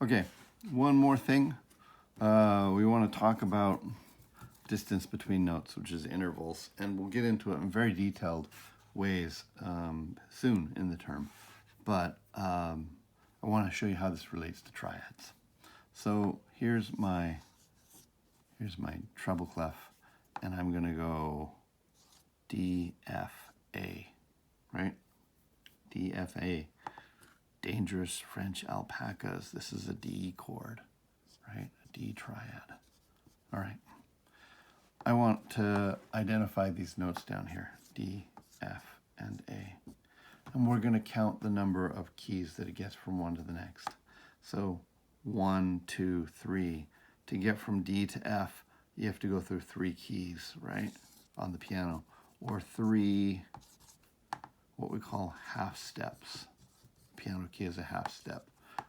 Okay, one more thing. We want to talk about distance between notes, which is intervals, and we'll get into it in very detailed ways soon in the term. But I want to show you how this relates to triads. So here's my treble clef, and I'm going to go D, F, A, right? D, F, A. Dangerous French alpacas. This is a D chord, right? A D triad. All right. I want to identify these notes down here, D, F, and A. And we're going to count the number of keys that it gets from one to the next. So 1, 2, 3. To get from D to F, you have to go through 3 keys, right, on the piano, or 3 what we call half steps. Piano key is a half step,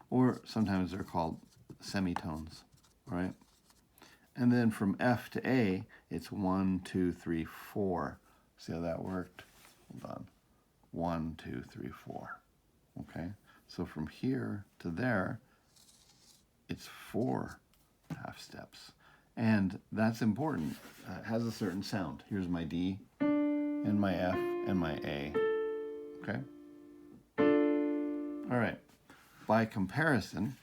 or sometimes they're called semitones, right? And then from F to A, it's 1, 2, 3, 4. See how that worked? Hold on. 1, 2, 3, 4. Okay, so from here to there, it's 4 half steps. And that's important. It has a certain sound. Here's my D, and my F, and my A. Okay? All right. By comparison,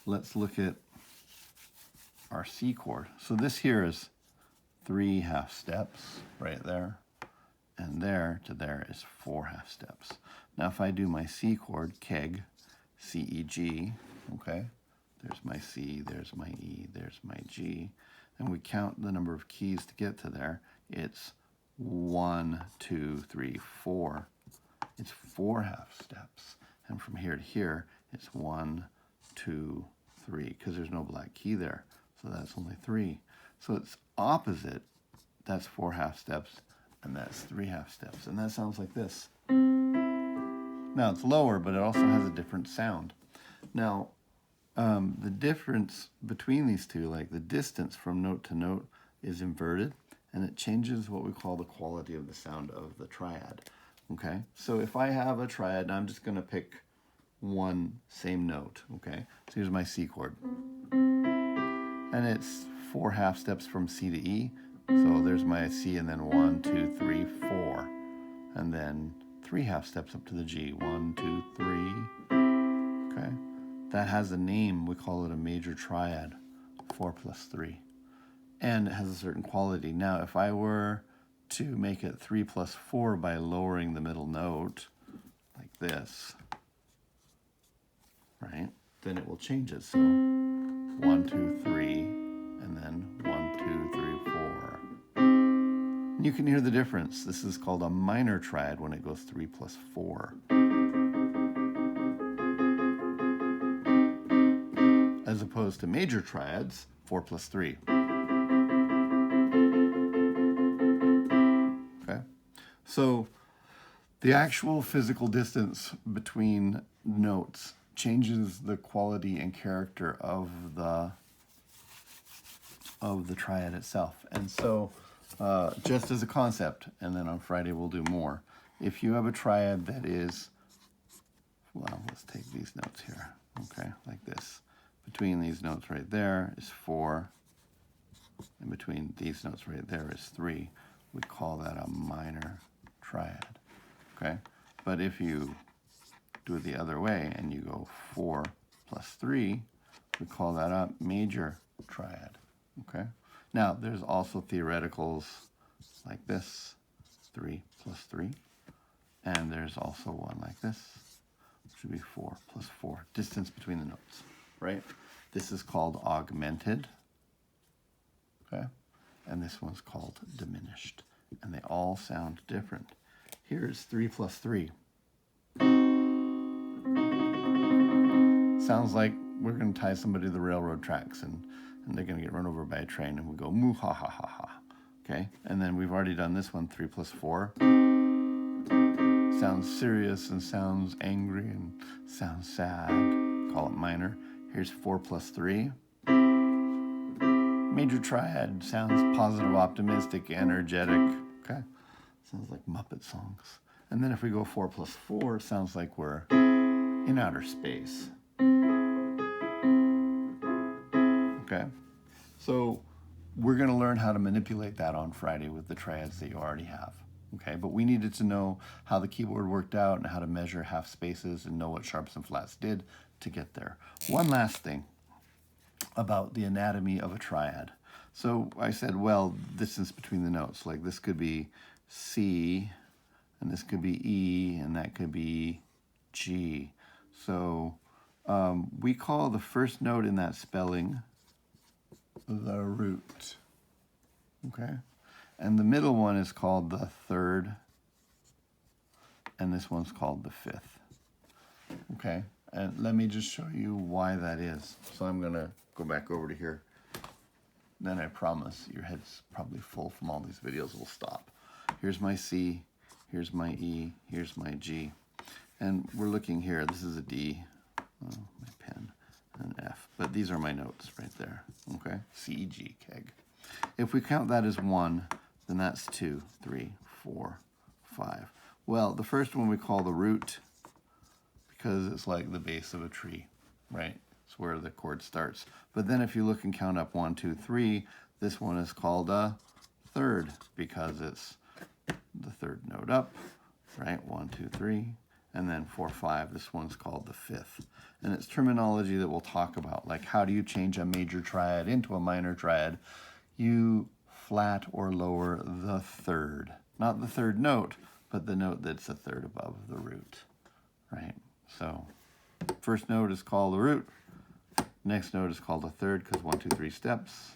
let's look at our C chord. So this here is 3 half steps right there, and there to there is 4 half steps. Now if I do my C chord, keg, C, E, G, okay, there's my C, there's my E, there's my G, and we count the number of keys to get to there. It's 1, 2, 3, 4. It's 4 half steps. And from here to here, it's 1, 2, 3, because there's no black key there. So that's only 3. So it's opposite. That's 4 half steps, and that's 3 half steps. And that sounds like this. Now it's lower, but it also has a different sound. Now, the difference between these two, like the distance from note to note, is inverted, and it changes what we call the quality of the sound of the triad. Okay, so if I have a triad, I'm just going to pick one same note. Okay, so here's my C chord, and it's 4 half steps from C to E. So there's my C, and then 1, 2, 3, 4, and then 3 half steps up to the G. 1, 2, 3. Okay, that has a name. We call it a major triad. 4 plus 3, and it has a certain quality. Now, if I were to make it 3 plus 4 by lowering the middle note, like this, right, then it will change it. So 1, 2, 3, and then 1, 2, 3, 4. And you can hear the difference. This is called a minor triad when it goes 3 plus 4. As opposed to major triads, 4 plus 3. So the actual physical distance between notes changes the quality and character of the triad itself. And so just as a concept, and then on Friday we'll do more, if you have a triad that is, well, let's take these notes here, okay, like this. Between these notes right there is 4, and between these notes right there is 3. We call that a minor triad, okay? But if you do it the other way and you go 4 plus 3, we call that a major triad, okay? Now, there's also theoreticals like this, 3 plus 3, and there's also one like this, which would be 4 plus 4, distance between the notes, right? This is called augmented, okay? And this one's called diminished. And they all sound different. Here's 3 plus 3. Sounds like we're going to tie somebody to the railroad tracks and they're going to get run over by a train, and we go moo ha ha ha ha. Okay? And then we've already done this one, 3 plus 4. Sounds serious and sounds angry and sounds sad. Call it minor. Here's 4 plus 3. Major triad sounds positive, optimistic, energetic. Okay, sounds like Muppet songs. And then if we go 4 plus 4, it sounds like we're in outer space. Okay, so we're going to learn how to manipulate that on Friday with the triads that you already have. Okay, but we needed to know how the keyboard worked out and how to measure half spaces and know what sharps and flats did to get there. One last thing about the anatomy of a triad. So I said, well, distance between the notes, like this could be C, and this could be E, and that could be G. So we call the first note in that spelling the root, okay? And the middle one is called the third, and this one's called the fifth, okay? And let me just show you why that is. So I'm gonna go back over to here. Then I promise your head's probably full from all these videos. We'll stop. Here's my C, here's my E, here's my G. And we're looking here, this is a D, my pen, and an F. But these are my notes right there, okay? C, G, keg. If we count that as 1, then that's 2, 3, 4, 5. Well, the first one we call the root because it's like the base of a tree, right? It's where the chord starts. But then if you look and count up 1, 2, 3, this one is called a third because it's the third note up, right? 1, 2, 3. And then 4, 5, this one's called the fifth. And it's terminology that we'll talk about, like how do you change a major triad into a minor triad? You flat or lower the third. Not the third note, but the note that's a third above the root, right? So first note is called the root. Next note is called a third because 1, 2, 3 steps.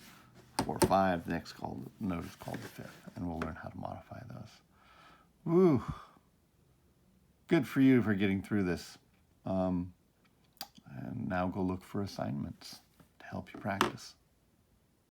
4, 5, the next note is called the fifth. And we'll learn how to modify those. Woo! Good for you for getting through this. And now go look for assignments to help you practice.